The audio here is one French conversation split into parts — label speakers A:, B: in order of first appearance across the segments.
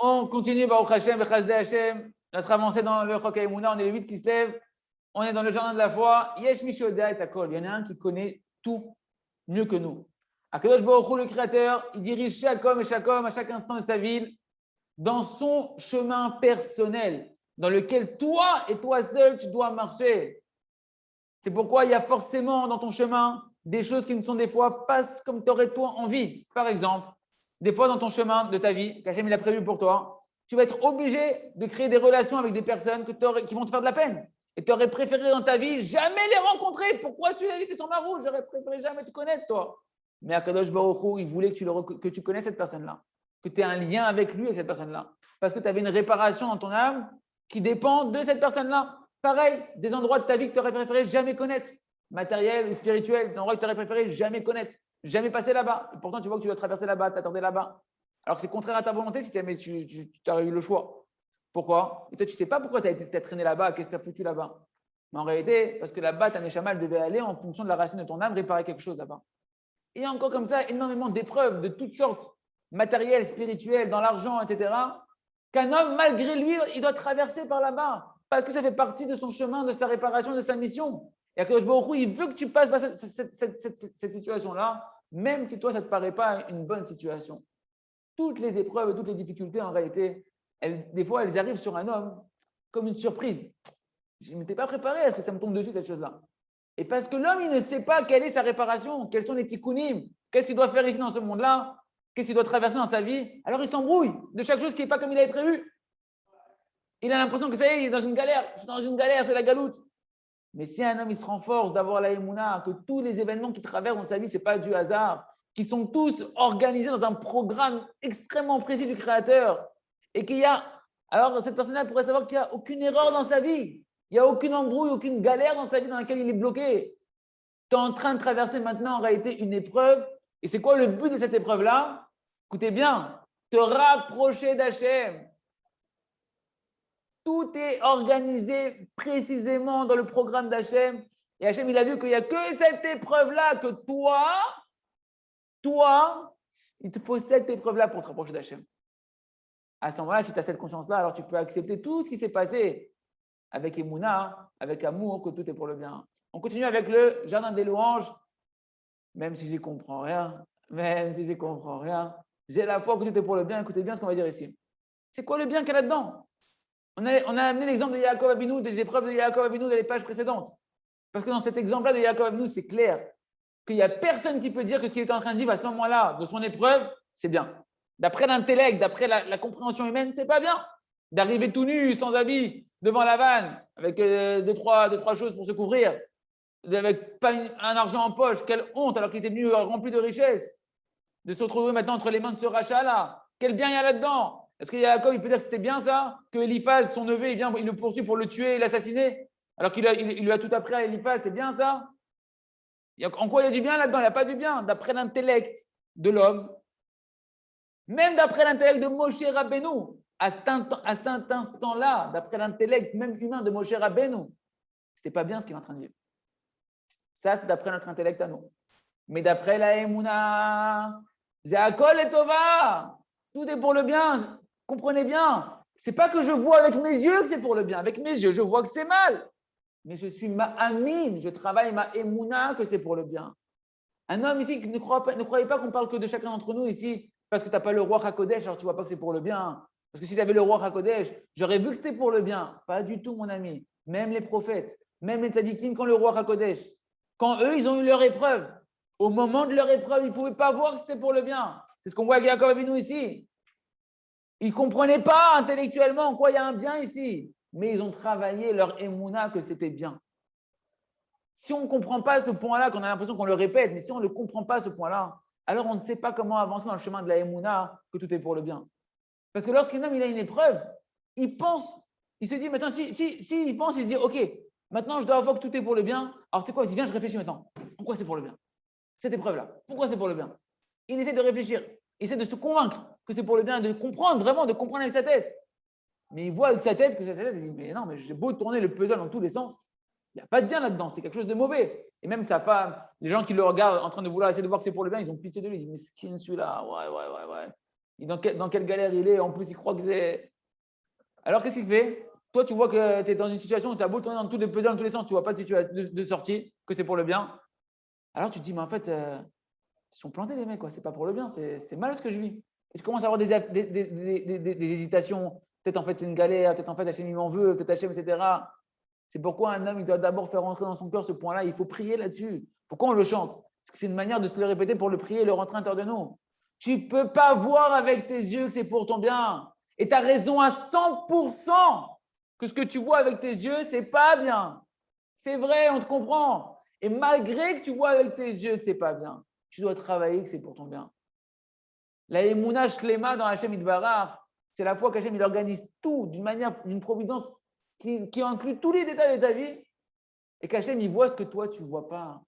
A: On continue, Baruch Hashem, Bechasdei Hashem, notre avancée dans le Chok HaEmuna, on est les 8 qui se lèvent, on est dans le jardin de la foi. Yesh mi she'odea et hakol, il y en a un qui connaît tout mieux que nous. Akadosh Baruch Hu, le Créateur, il dirige chaque homme et chaque homme à chaque instant de sa vie dans son chemin personnel, dans lequel toi et toi seul, tu dois marcher. C'est pourquoi il y a forcément dans ton chemin des choses qui ne sont des fois pas comme tu aurais toi envie. Par exemple, des fois dans ton chemin de ta vie, qu'Hachem il a prévu pour toi, tu vas être obligé de créer des relations avec des personnes qui vont te faire de la peine. Et tu aurais préféré dans ta vie jamais les rencontrer. Pourquoi celui-là, il était sur ma route? J'aurais préféré jamais te connaître, toi. Mais Akadosh Baruch Hu, il voulait que tu connaisses cette personne-là, que tu aies un lien avec lui, avec cette personne-là. Parce que tu avais une réparation dans ton âme qui dépend de cette personne-là. Pareil, des endroits de ta vie que tu aurais préféré jamais connaître, matériel, spirituel, des endroits que tu aurais préféré jamais connaître, jamais passer là-bas. Et pourtant, tu vois que tu dois traverser là-bas, t'attendais là-bas. Alors que c'est contraire à ta volonté si jamais tu as eu le choix. Pourquoi? Et toi, tu ne sais pas pourquoi tu as traîné là-bas, qu'est-ce que tu as foutu là-bas. Mais en réalité, parce que là-bas, ta neshama devait aller en fonction de la racine de ton âme, réparer quelque chose là-bas. Et encore comme ça, énormément d'épreuves de toutes sortes, matérielles, spirituelles, dans l'argent, etc., qu'un homme, malgré lui, il doit traverser par là-bas. Parce que ça fait partie de son chemin, de sa réparation, de sa mission. Et Akadosh Baruch Hu, il veut que tu passes par cette situation-là, même si toi, ça ne te paraît pas une bonne situation. Toutes les épreuves, toutes les difficultés, en réalité, des fois, elles arrivent sur un homme comme une surprise. Je ne m'étais pas préparé à ce que ça me tombe dessus, cette chose-là. Et parce que l'homme, il ne sait pas quelle est sa réparation, quels sont les tikkunim, qu'est-ce qu'il doit faire ici dans ce monde-là, qu'est-ce qu'il doit traverser dans sa vie. Alors, il s'embrouille de chaque chose qui n'est pas comme il avait prévu. Il a l'impression que ça y est, il est dans une galère. Je suis dans une galère, c'est la galoute. Mais si un homme, il se renforce d'avoir la émouna, que tous les événements qu'il traverse dans sa vie, ce n'est pas du hasard, qui sont tous organisés dans un programme extrêmement précis du Créateur, et qu'il y a, alors cette personne-là pourrait savoir qu'il n'y a aucune erreur dans sa vie, il n'y a aucune embrouille, aucune galère dans sa vie dans laquelle il est bloqué. Tu es en train de traverser maintenant en réalité une épreuve, et c'est quoi le but de cette épreuve-là? Écoutez bien, te rapprocher d'Hachem. Tout est organisé précisément dans le programme d'Hachem. Et Hachem, il a vu qu'il n'y a que cette épreuve-là, que toi, il te faut cette épreuve-là pour te rapprocher d'Hachem. À ce moment-là, si tu as cette conscience-là, alors tu peux accepter tout ce qui s'est passé avec Emouna, avec amour, que tout est pour le bien. On continue avec le jardin des louanges. Même si je ne comprends rien, j'ai la foi que tout est pour le bien. Écoutez bien ce qu'on va dire ici. C'est quoi le bien qu'il y a là-dedans? On a amené l'exemple de Yaakov Avinu, des épreuves de Yaakov Avinu dans les pages précédentes. Parce que dans cet exemple-là de Yaakov Avinu, c'est clair qu'il n'y a personne qui peut dire que ce qu'il est en train de vivre à ce moment-là, de son épreuve, c'est bien. D'après l'intellect, d'après la compréhension humaine, c'est pas bien. D'arriver tout nu, sans habit, devant la vanne, avec deux, trois choses pour se couvrir, avec pas un argent en poche, quelle honte, alors qu'il était venu rempli de richesses, de se retrouver maintenant entre les mains de ce rachat-là. Quel bien il y a là-dedans? Est-ce que Yaakov, il peut dire que c'était bien ça? Que Eliphaz, son neveu, il le poursuit pour le tuer et l'assassiner? Alors qu'il lui a tout appris à Eliphaz, c'est bien ça? En quoi il y a du bien là-dedans? Il n'y a pas du bien. D'après l'intellect de l'homme, même d'après l'intellect de Moshe Rabbeinu, à cet instant-là, d'après l'intellect même humain de Moshe Rabbeinu, c'est pas bien ce qu'il est en train de vivre. Ça, c'est d'après notre intellect à nous. Mais d'après la Emouna, Zéakol et Tova, tout est pour le bien. Comprenez bien. C'est pas que je vois avec mes yeux que c'est pour le bien. Avec mes yeux, je vois que c'est mal. Mais je suis ma amine, je travaille ma Emouna que c'est pour le bien. Un homme ici ne croyez pas qu'on parle que de chacun d'entre nous ici parce que tu n'as pas le roi Hakodesh, alors tu ne vois pas que c'est pour le bien. Parce que si tu avais le roi Hakodesh, j'aurais vu que c'était pour le bien. Pas du tout, mon ami. Même les prophètes, même les tzadikim quand le roi Hakodesh, quand eux, ils ont eu leur épreuve, au moment de leur épreuve, ils ne pouvaient pas voir que c'était pour le bien. C'est ce qu'on voit avec Yaakov Avinu ici. Ils ne comprenaient pas intellectuellement en quoi il y a un bien ici. Mais ils ont travaillé leur émouna que c'était bien. Si on ne comprend pas ce point-là, qu'on a l'impression qu'on le répète, mais si on ne comprend pas ce point-là, alors on ne sait pas comment avancer dans le chemin de la émouna, que tout est pour le bien. Parce que lorsqu'un homme il a une épreuve, il pense, il se dit, maintenant, si il pense, il se dit, OK, maintenant je dois avoir que tout est pour le bien. Alors tu sais quoi, il vient, je réfléchis maintenant. Pourquoi c'est pour le bien? Cette épreuve-là, pourquoi c'est pour le bien? Il essaie de réfléchir, il essaie de se convaincre que c'est pour le bien, de comprendre vraiment, de comprendre avec sa tête. Mais il voit avec sa tête que c'est sa tête, il dit, mais non, mais j'ai beau tourner le puzzle dans tous les sens, il n'y a pas de bien là-dedans, c'est quelque chose de mauvais. Et même sa femme, les gens qui le regardent en train de vouloir essayer de voir que c'est pour le bien, ils ont pitié de lui. Ils disent, mais skin celui-là, ouais. Dans quelle galère il est? En plus, il croit que c'est. Alors, qu'est-ce qu'il fait? Toi, tu vois que tu es dans une situation où tu as beau tourner dans tous les sens, tu ne vois pas de sortie, que c'est pour le bien. Alors, tu te dis, mais en fait, ils sont plantés, les mecs, quoi. C'est pas pour le bien, c'est mal ce que je vis. Et tu commences à avoir des hésitations. Peut-être en fait, c'est une galère, peut-être en fait, Hachem, il m'en veut, peut-être Hachem, etc. C'est pourquoi un homme, il doit d'abord faire rentrer dans son cœur ce point-là. Il faut prier là-dessus. Pourquoi on le chante? Parce que c'est une manière de se le répéter pour le prier et le rentrer à l'intérieur de nous. Tu ne peux pas voir avec tes yeux que c'est pour ton bien. Et tu as raison à 100% que ce que tu vois avec tes yeux, c'est pas bien. C'est vrai, on te comprend. Et malgré que tu vois avec tes yeux que c'est pas bien, tu dois travailler que c'est pour ton bien. La Emouna Shlema dans Hachem Idbarach, c'est la foi qu'Hachem il organise tout d'une manière, d'une providence qui inclut tous les détails de ta vie et qu'Hachem il voit ce que toi tu ne vois pas.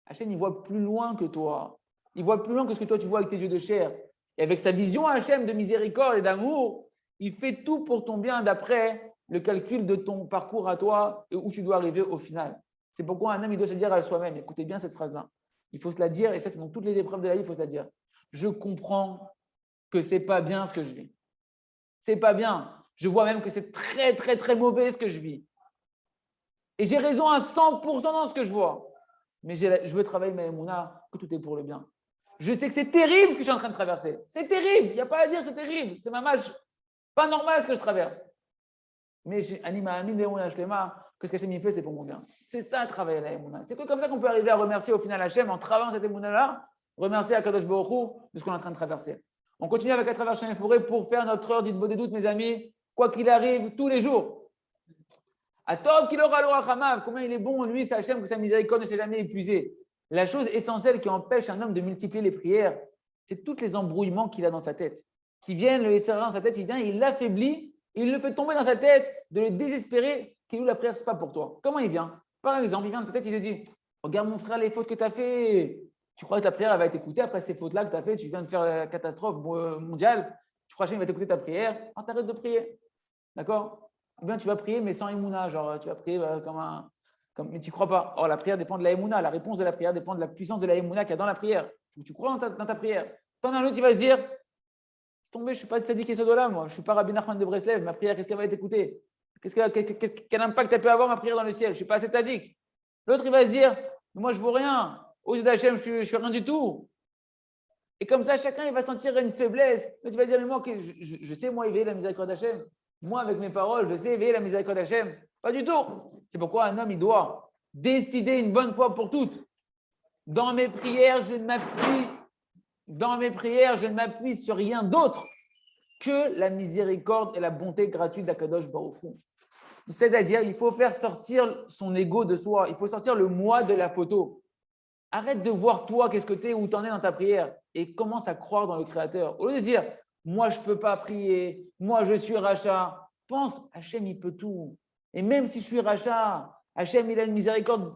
A: Hachem il voit plus loin que toi. Il voit plus loin que ce que toi tu vois avec tes yeux de chair. Et avec sa vision Hachem de miséricorde et d'amour, il fait tout pour ton bien d'après le calcul de ton parcours à toi et où tu dois arriver au final. C'est pourquoi un homme il doit se dire à soi-même, écoutez bien cette phrase-là. Il faut se la dire, et ça c'est dans toutes les épreuves de la vie, il faut se la dire. Je comprends que c'est pas bien ce que je vis. C'est pas bien. Je vois même que c'est très, très, très mauvais ce que je vis. Et j'ai raison à 100% dans ce que je vois. Mais je veux travailler ma émouna, que tout est pour le bien. Je sais que c'est terrible ce que je suis en train de traverser. C'est terrible. Il n'y a pas à dire, c'est terrible. C'est ma mâche. Pas normal ce que je traverse. Mais Anima Amin Leouna Shlema, que ce qu'Hachem me fait, c'est pour mon bien. C'est ça, travailler la émouna. C'est que comme ça qu'on peut arriver à remercier au final Hachem en travaillant cette émouna-là, remercier Akadosh Baruch Hu de ce qu'on est en train de traverser. On continue avec à travers Champ et Forêt pour faire notre heure d'Itbo des doutes, mes amis, quoi qu'il arrive, tous les jours. Atov qu'il aura l'orachamav, combien il est bon, lui, c'est Hachem, que sa miséricorde ne s'est jamais épuisée. La chose essentielle qui empêche un homme de multiplier les prières, c'est tous les embrouillements qu'il a dans sa tête. Qui viennent le laisser dans sa tête, il vient, il l'affaiblit, il le fait tomber dans sa tête, de le désespérer, qu'il ou la prière, ce n'est pas pour toi. Comment il vient? Par exemple, il vient peut-être, il te dit, regarde mon frère, les fautes que tu as fait. Tu crois que ta prière elle va être écoutée après ces fautes-là que tu as fait, tu viens de faire la catastrophe mondiale, tu crois que Hachem va t'écouter ta prière, t'arrêtes de prier. D'accord? Ou bien tu vas prier, mais sans Emouna, genre tu vas prier mais tu ne crois pas. Or, la prière dépend de la Emouna, la réponse de la prière dépend de la puissance de la Emouna qu'il y a dans la prière. Tu crois dans ta prière. T'en as un autre, il va se dire, c'est tombé, je ne suis pas de Sadiq et Sodola, moi, je ne suis pas Rabbi Nachman de Breslev, ma prière, qu'est-ce qu'elle va être écoutée? Quel impact elle peut avoir ma prière dans le ciel? Je ne suis pas assez Sadiq. L'autre, il va se dire, moi, je ne vaux rien. Aux yeux d'Hachem, je ne suis rien du tout. Et comme ça, chacun, il va sentir une faiblesse. Mais tu vas dire, mais moi, je sais, moi, éveiller la miséricorde d'Hachem. Moi, avec mes paroles, je sais éveiller la miséricorde d'Hachem. Pas du tout. C'est pourquoi un homme, il doit décider une bonne fois pour toutes. Dans mes prières, je ne m'appuie sur rien d'autre que la miséricorde et la bonté gratuite d'Akadosh Baruch Hu. C'est-à-dire, il faut faire sortir son ego de soi. Il faut sortir le moi de la photo. Arrête de voir toi, qu'est-ce que tu es, où tu en es dans ta prière et commence à croire dans le Créateur. Au lieu de dire, moi, je ne peux pas prier, moi, je suis rachat, pense, Hachem, il peut tout. Et même si je suis rachat, Hachem, il a une miséricorde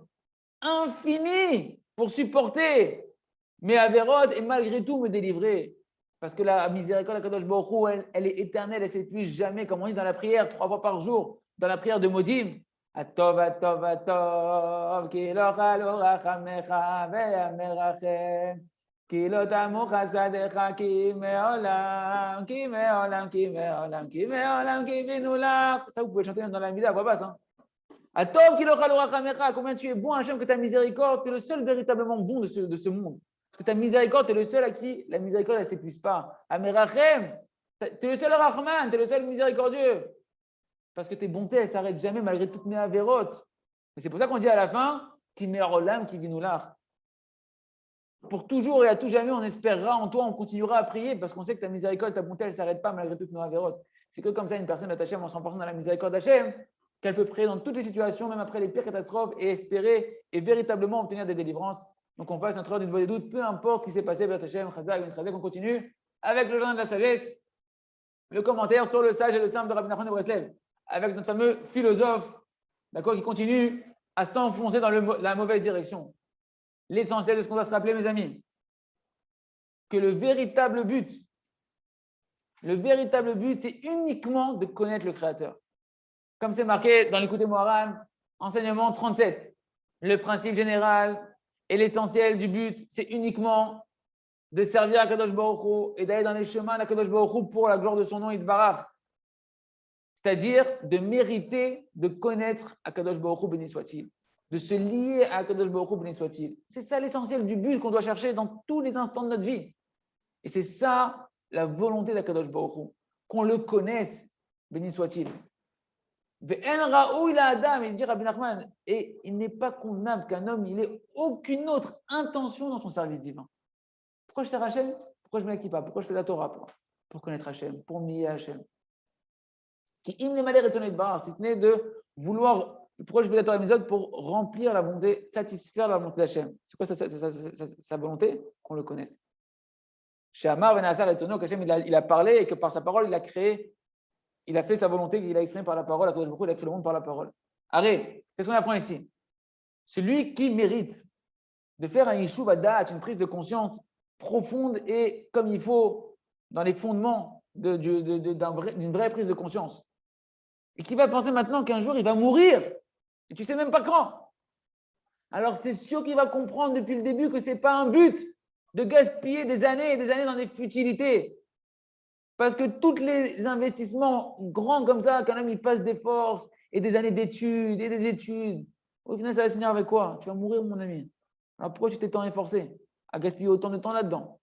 A: infinie pour supporter mes avérotes et malgré tout me délivrer. Parce que la miséricorde de Kadosh Baruch Hu, elle est éternelle, elle ne s'épuise jamais, comme on dit dans la prière, 3 fois par jour, dans la prière de Modim. Atov, atov, atov, ki lo chalo rachamecha ve'amerachem, ki lo tamu chasadecha ki me'olam, ki me'olam, ki me'olam, ki me'olam, ki vinulach. Ça, vous pouvez chanter même dans la Mida, quoi passe. Atov, ki lo chalo rachamecha, combien tu es bon, Hachem, que ta miséricorde, tu es le seul véritablement bon de ce monde. Parce que ta miséricorde, tu es le seul à qui la miséricorde, elle ne s'épuise pas. Amerachem, tu es le seul Rahman, tu es le seul miséricordieux. Parce que tes bontés, elles ne s'arrêtent jamais malgré toutes mes avérotes. Et c'est pour ça qu'on dit à la fin, qui me'olam, qui vinulach. Pour toujours et à tout jamais, on espérera en toi, on continuera à prier parce qu'on sait que ta miséricorde, ta bonté, elle ne s'arrête pas malgré toutes nos avérotes. C'est que comme ça, une personne attachée à 100% dans la miséricorde d'Hachem, qu'elle peut prier dans toutes les situations, même après les pires catastrophes, et espérer et véritablement obtenir des délivrances. Donc on fasse notre heure du doute, peu importe ce qui s'est passé, Hachem, Chazak, on continue avec le journal de la sagesse, le commentaire sur le sage et le simple de Rabbi Nachman de Breslev, avec notre fameux philosophe, d'accord, qui continue à s'enfoncer dans la mauvaise direction. L'essentiel de ce qu'on doit se rappeler, mes amis, que le véritable but, c'est uniquement de connaître le Créateur. Comme c'est marqué dans l'Écoute Moharan, enseignement 37. Le principe général et l'essentiel du but, c'est uniquement de servir à Kadosh Baruch Hu et d'aller dans les chemins d'Akadosh Baruch Hu pour la gloire de son nom Yitbarach. C'est-à-dire de mériter de connaître Akadosh Baruch Hu, béni soit-il, de se lier à Akadosh Baruch Hu, béni soit-il. C'est ça l'essentiel du but qu'on doit chercher dans tous les instants de notre vie. Et c'est ça la volonté d'Akadosh Baruch Hu, qu'on le connaisse, béni soit-il. Ve'en ra'ou ila adam, il dit Rabbi Nachman, et il n'est pas convenable qu'un homme il ait aucune autre intention dans son service divin. Pourquoi je sers Hachem? Pourquoi je mets la kippa? Pourquoi je fais la Torah? Pour connaître Hachem, pour me lier à Hachem. Qui im les malheurs et bar, si ce n'est de vouloir. Pourquoi je fais la Torah méthode? Pour remplir la volonté, satisfaire la volonté d'Hachem. C'est quoi sa volonté? Qu'on le connaisse. Chez Amar Ben Asar et Tono, qu'Hachem il a parlé et que par sa parole il a créé. Il a fait sa volonté qu'il a exprimée par la parole, il a créé le monde par la parole. Arrête, qu'est-ce qu'on apprend ici? Celui qui mérite de faire un yishuv hadat, une prise de conscience profonde et comme il faut, dans les fondements d'une vraie prise de conscience, et qui va penser maintenant qu'un jour il va mourir, et tu ne sais même pas quand. Alors c'est sûr qu'il va comprendre depuis le début que ce n'est pas un but de gaspiller des années et des années dans des futilités. Parce que tous les investissements grands comme ça, quand même, ils passent des forces et des années d'études et des études. Au final, ça va se finir avec quoi? Tu vas mourir, mon ami. Alors pourquoi tu t'es tant efforcé à gaspiller autant de temps là-dedans?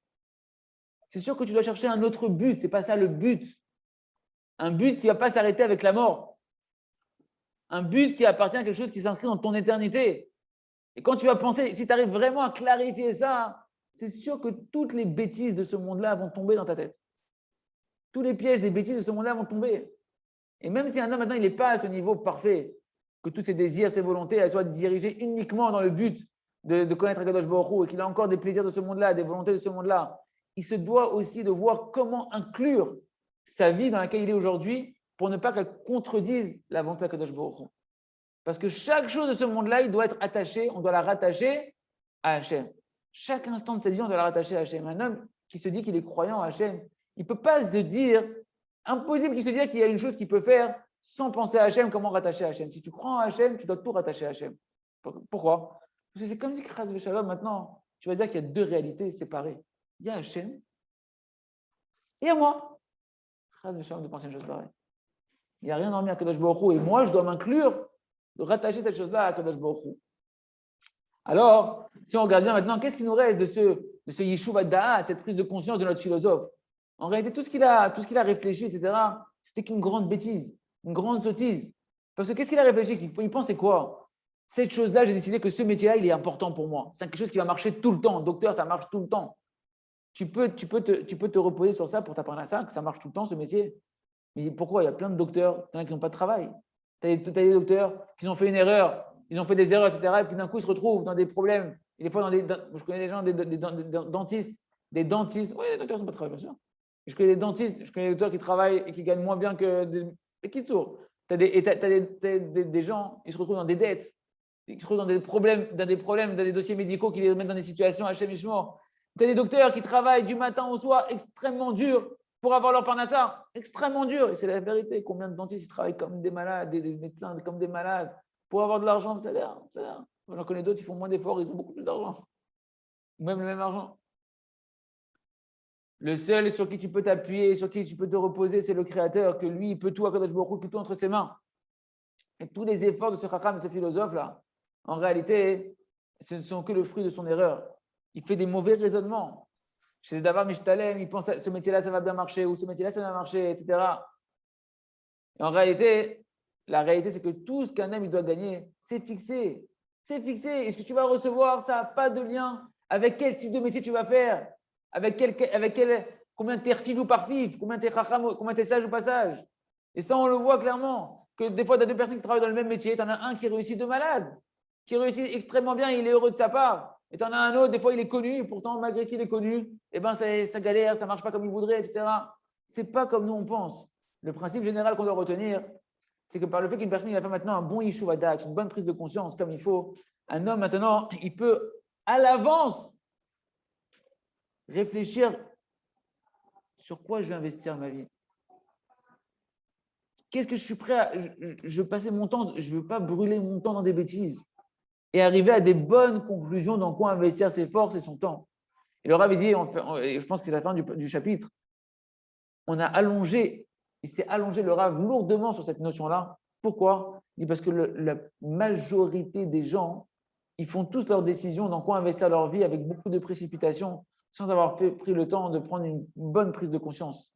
A: C'est sûr que tu dois chercher un autre but. Ce n'est pas ça le but. Un but qui ne va pas s'arrêter avec la mort. Un but qui appartient à quelque chose qui s'inscrit dans ton éternité. Et quand tu vas penser, si tu arrives vraiment à clarifier ça, c'est sûr que toutes les bêtises de ce monde-là vont tomber dans ta tête. Tous les pièges des bêtises de ce monde-là vont tomber. Et même si un homme maintenant il n'est pas à ce niveau parfait, que tous ses désirs, ses volontés, elles soient dirigées uniquement dans le but de connaître Akadosh Baruch Hu et qu'il a encore des plaisirs de ce monde-là, des volontés de ce monde-là, il se doit aussi de voir comment inclure sa vie dans laquelle il est aujourd'hui pour ne pas qu'elle contredise la volonté d'Akadosh Baruch Hu. Parce que chaque chose de ce monde-là, il doit être attaché, on doit la rattacher à Hachem. Chaque instant de cette vie, on doit la rattacher à Hachem. Un homme qui se dit qu'il est croyant à Hachem, il ne peut pas se dire, impossible qu'il se dise qu'il y a une chose qu'il peut faire sans penser à Hachem, comment rattacher à Hachem. Si tu crois en Hachem, tu dois tout rattacher à Hachem. Pourquoi? Parce que c'est comme si Chas v'Shalom, maintenant, tu vas dire qu'il y a deux réalités séparées. Il y a Hachem et il y a moi. Chas v'Shalom de penser une chose pareille. Il n'y a rien dans à Kadosh Baruch Hu et moi, je dois m'inclure de rattacher cette chose-là à Kadosh Baruch Hu. Alors, si on regarde bien maintenant, qu'est-ce qui nous reste de ce Yishuv Da'at, cette prise de conscience de notre philosophe? En réalité, tout ce qu'il a réfléchi, etc., c'était qu'une grande bêtise, une grande sottise. Parce que qu'est-ce qu'il a réfléchi? Il pensait quoi? Cette chose-là, j'ai décidé que ce métier-là, il est important pour moi. C'est quelque chose qui va marcher tout le temps. Docteur, ça marche tout le temps. Tu peux te reposer sur ça pour t'apprendre à ça, que ça marche tout le temps, ce métier. Mais pourquoi? Il y a plein de docteurs, il y en a qui n'ont pas de travail. Tu as des docteurs qui ont fait une erreur, ils ont fait des erreurs, etc. Et puis d'un coup, ils se retrouvent dans des problèmes. Et des fois, je connais des gens, des dentistes. Oui, les docteurs n'ont pas de travail, bien sûr. Je connais des dentistes, je connais des docteurs qui travaillent et qui gagnent moins bien que des. Et qui tournent. Tu as des gens, ils se retrouvent dans des dettes, ils se retrouvent dans des problèmes, dans des dossiers médicaux qui les mettent dans des situations Hachem Yishmor. Tu as des docteurs qui travaillent du matin au soir extrêmement dur pour avoir leur parnassa, extrêmement dur. Et c'est la vérité. Combien de dentistes ils travaillent comme des malades, des médecins comme des malades pour avoir de l'argent, ça a l'air. J'en connais d'autres, ils font moins d'efforts, ils ont beaucoup plus d'argent. Même le même argent. Le seul sur qui tu peux t'appuyer, sur qui tu peux te reposer, c'est le Créateur, que lui, il peut tout, Akadosh Baruch Hu, qui tout entre ses mains. Et tous les efforts de ce chacham, de ce philosophe-là, en réalité, ce ne sont que le fruit de son erreur. Il fait des mauvais raisonnements. Chez Davar Mishtalem, il pense ce métier-là, ça va bien marcher, ou ce métier-là, ça va marcher, etc. Et en réalité, la réalité, c'est que tout ce qu'un homme il doit gagner, c'est fixé. C'est fixé. Et ce que tu vas recevoir, ça n'a pas de lien avec quel type de métier tu vas faire. Combien tu es fif ou par fif, combien tu es chacham, combien tu es sage ou pas sage. Et ça, on le voit clairement, que des fois, tu as deux personnes qui travaillent dans le même métier, tu en as un qui réussit de malade, qui réussit extrêmement bien, il est heureux de sa part. Et tu en as un autre, des fois, il est connu, et pourtant, malgré qu'il est connu, eh ben, ça galère, ça ne marche pas comme il voudrait, etc. Ce n'est pas comme nous, on pense. Le principe général qu'on doit retenir, c'est que par le fait qu'une personne il a fait maintenant un bon yishuv hadat, une bonne prise de conscience comme il faut, un homme maintenant, il peut à l'avance réfléchir sur quoi je vais investir ma vie. Qu'est-ce que je suis prêt à… Je veux passer mon temps, je ne veux pas brûler mon temps dans des bêtises et arriver à des bonnes conclusions dans quoi investir ses forces et son temps. Et le Rav dit, je pense que c'est la fin du chapitre, on a allongé, il s'est allongé le Rav lourdement sur cette notion-là. Pourquoi? Il dit parce que la majorité des gens, ils font tous leurs décisions dans quoi investir leur vie avec beaucoup de précipitation, sans avoir pris le temps de prendre une bonne prise de conscience.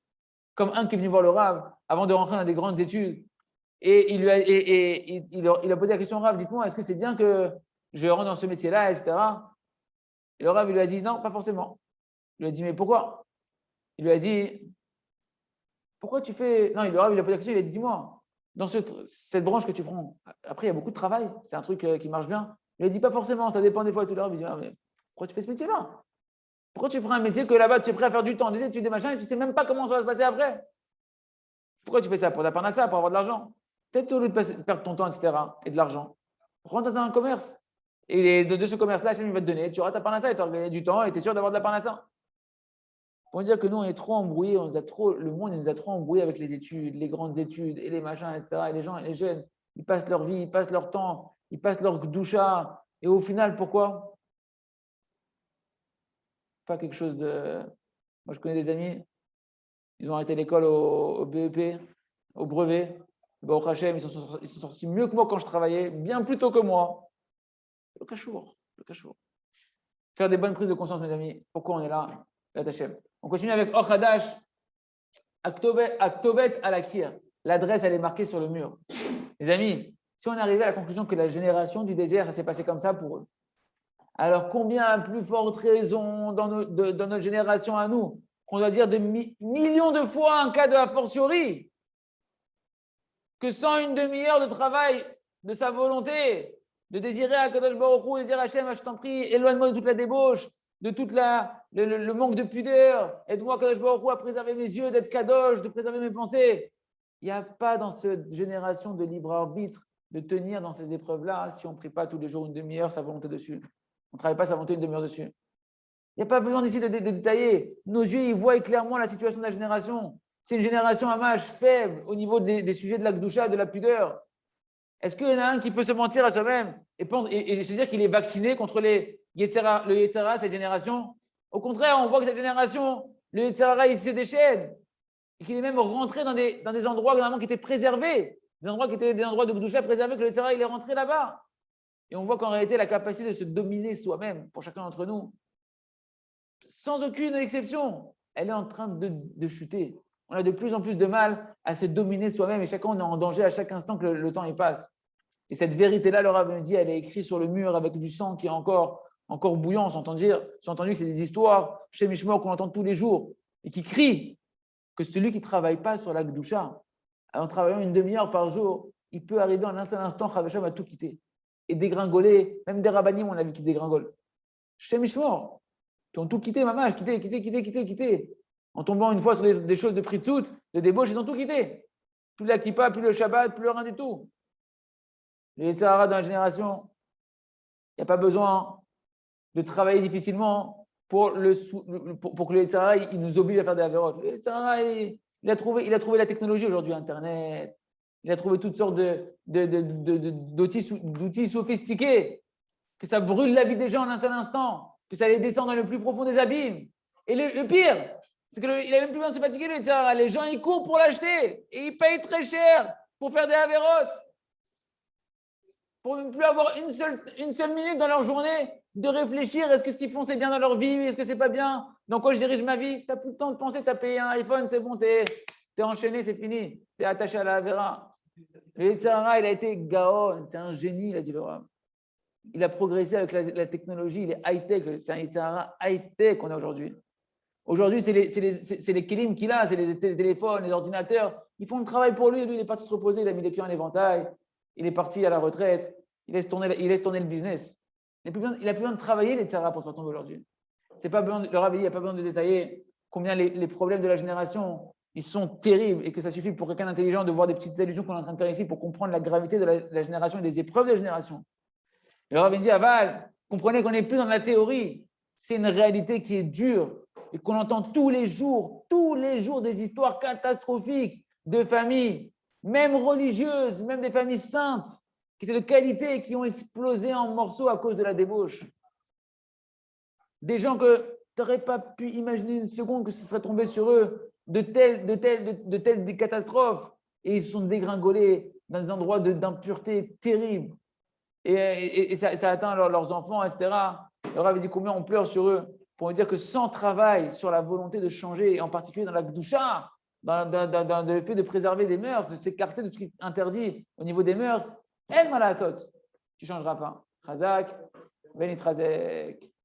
A: Comme un qui est venu voir le Rav avant de rentrer dans des grandes études, et il a posé la question au Rav, dites-moi, est-ce que c'est bien que je rentre dans ce métier-là, etc. Et le Rav il lui a dit, non, pas forcément. Il lui a dit, mais pourquoi? Il lui a dit, pourquoi tu fais… Non, le Rav il a posé la question, il a dit, dis-moi, dans cette branche que tu prends, après, il y a beaucoup de travail, c'est un truc qui marche bien. Il lui a dit, pas forcément, ça dépend des fois. Et tout le Rav il dit, ah, mais pourquoi tu fais ce métier-là? Pourquoi tu prends un métier que là-bas, tu es prêt à faire du temps, des études, des machins, et tu ne sais même pas comment ça va se passer après? Pourquoi tu fais ça? Pour la parnassa, pour avoir de l'argent? Peut-être au lieu de perdre ton temps, etc., et de l'argent, rentre dans un commerce. Et de ce commerce-là, Hachem va te donner. Tu auras ta parnassa et tu auras gagné du temps et tu es sûr d'avoir de la parnassa. Pour dire que nous, on est trop embrouillés, le monde nous a trop embrouillés avec les études, les grandes études et les machins, etc. Et les gens, les jeunes, ils passent leur vie, ils passent leur temps, ils passent leur doucha. Et au final, pourquoi? Pas quelque chose de… Moi, je connais des amis, ils ont arrêté l'école au BEP, au brevet. Au Hachem, ils sont sortis mieux que moi quand je travaillais, bien plus tôt que moi. Le cachour. Faire des bonnes prises de conscience, mes amis. Pourquoi on est là? On continue avec Ochadash, Aktobet Alakir. L'adresse, elle est marquée sur le mur. Les amis, si on arrivait à la conclusion que la génération du désert, ça s'est passé comme ça pour eux, alors combien à plus forte raison dans notre génération à nous, qu'on doit dire de millions de fois un cas de a fortiori, que sans une demi-heure de travail de sa volonté, de désirer à Kadosh Baruch Hu et dire Hachem, je t'en prie, éloigne-moi de toute la débauche, de tout le manque de pudeur, aide-moi Kadosh Baruch Hu à préserver mes yeux, d'être Kadosh, de préserver mes pensées. Il n'y a pas dans cette génération de libre arbitre de tenir dans ces épreuves-là si on ne prie pas tous les jours une demi-heure sa volonté dessus. On ne travaille pas sa volonté une demi-heure dessus. Il n'y a pas besoin d'ici de détailler. Nos yeux, ils voient clairement la situation de la génération. C'est une génération à mâche faible au niveau des sujets de la Gdusha, de la pudeur. Est-ce qu'il y en a un qui peut se mentir à soi-même et se dire qu'il est vacciné contre le Yetzara de cette génération? Au contraire, on voit que cette génération, le Yetzara, il se déchaîne et qu'il est même rentré dans des endroits normalement qui étaient préservés, des endroits qui étaient des endroits de Gdusha préservés, que le Yetzara, il est rentré là-bas. Et on voit qu'en réalité, la capacité de se dominer soi-même, pour chacun d'entre nous, sans aucune exception, elle est en train de chuter. On a de plus en plus de mal à se dominer soi-même et chacun, on est en danger à chaque instant que le temps y passe. Et cette vérité-là, le Rav me dit, elle est écrite sur le mur avec du sang qui est encore bouillant. On s'entend dire, que c'est des histoires chez Mishmor qu'on entend tous les jours et qui crient que celui qui ne travaille pas sur la Gdusha, en travaillant une demi-heure par jour, il peut arriver en un seul instant, Chavasham va tout quitter et dégringoler. Même des rabbinim, on a vu qui dégringolent. Chez Mishmor, qui ont tout quitté, maman, quitté. En tombant une fois sur des choses de pritzout, de débauche, ils ont tout quitté. Plus la kippa, plus le Shabbat, plus rien du tout. Le Yetzirah dans la génération, il n'y a pas besoin de travailler difficilement pour que le Yetzirah il nous oblige à faire des avérotes. Le Yetzirah, il a trouvé la technologie aujourd'hui, Internet. Il a trouvé toutes sortes d'outils sophistiqués, que ça brûle la vie des gens en un seul instant, que ça les descend dans le plus profond des abîmes. Et le pire, c'est qu'il n'a même plus besoin de se fatiguer, le Yetzirah. Les gens, ils courent pour l'acheter et ils payent très cher pour faire des avérotes. Pour ne plus avoir une seule minute dans leur journée de réfléchir, est-ce que ce qu'ils font c'est bien dans leur vie, est-ce que c'est pas bien, dans quoi je dirige ma vie, tu n'as plus le temps de penser, tu as payé un iPhone, c'est bon, tu es enchaîné, c'est fini, tu es attaché à la Avera. Le Yetzirah, il a été gaon, c'est un génie, il a dit le Rav. Il a progressé avec la technologie, il est high-tech, c'est un Yetzirah high-tech qu'on a aujourd'hui. Aujourd'hui, c'est les kelim qu'il a, c'est les téléphones, les ordinateurs, ils font le travail pour lui, il est parti se reposer, il a mis les pieds en éventail. Il est parti à la retraite, il laisse tourner le business. Il n'a plus besoin de travailler les Yetzirah pour se retrouver aujourd'hui. Le Rav il n'y a pas besoin de détailler combien les problèmes de la génération ils sont terribles et que ça suffit pour quelqu'un d'intelligent de voir des petites allusions qu'on est en train de faire ici pour comprendre la gravité de la génération et des épreuves de la génération. Le Rav dit Aval, comprenez qu'on n'est plus dans la théorie, c'est une réalité qui est dure et qu'on entend tous les jours des histoires catastrophiques de familles. Même religieuses, même des familles saintes, qui étaient de qualité et qui ont explosé en morceaux à cause de la débauche. Des gens que n'aurais pas pu imaginer une seconde que ce serait tombé sur eux de telles des catastrophes. Et ils se sont dégringolés dans des endroits d'impureté terribles. Et ça atteint leurs enfants, etc. Le Rav avait dit combien on pleure sur eux pour dire que sans travail sur la volonté de changer, et en particulier dans la Gdusha, dans le fait de préserver des mœurs, de s'écarter de tout ce qui est interdit au niveau des mœurs, tu ne changeras pas. Chazak, Benit Razek.